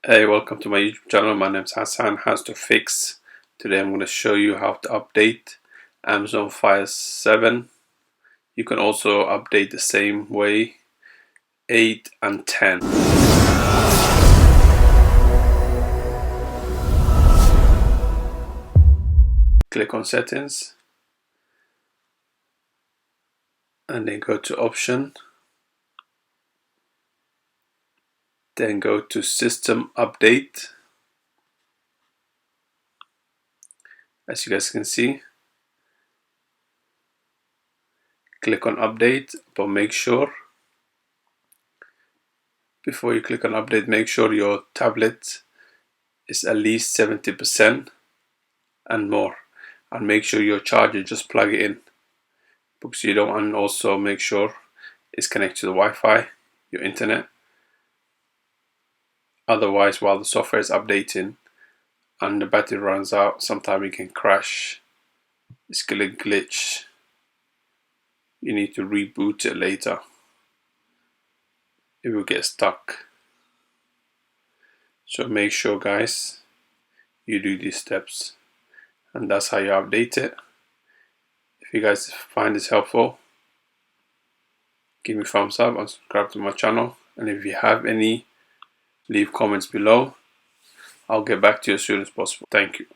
Hey, welcome to my YouTube channel. My name is Hassan, Has to Fix. Today I'm going to show you how to update Amazon Fire 7. You can also update the same way 8 and 10. Click on Settings and then go to Option. Then go to System Update. As you guys can see, click on Update, but make sure before you click on Update, make sure your tablet is at least 70% and more, and make sure your charger, just plug it in, because you don't, and also make sure it's connected to the Wi-Fi, your internet. Otherwise, while the software is updating and the battery runs out, sometimes it can crash, it's gonna glitch, you need to reboot it later, it will get stuck. So make sure, guys, you do these steps, and that's how you update it. If you guys find this helpful, give me a thumbs up and subscribe to my channel, and if you have any, leave comments below. I'll get back to you as soon as possible. Thank you.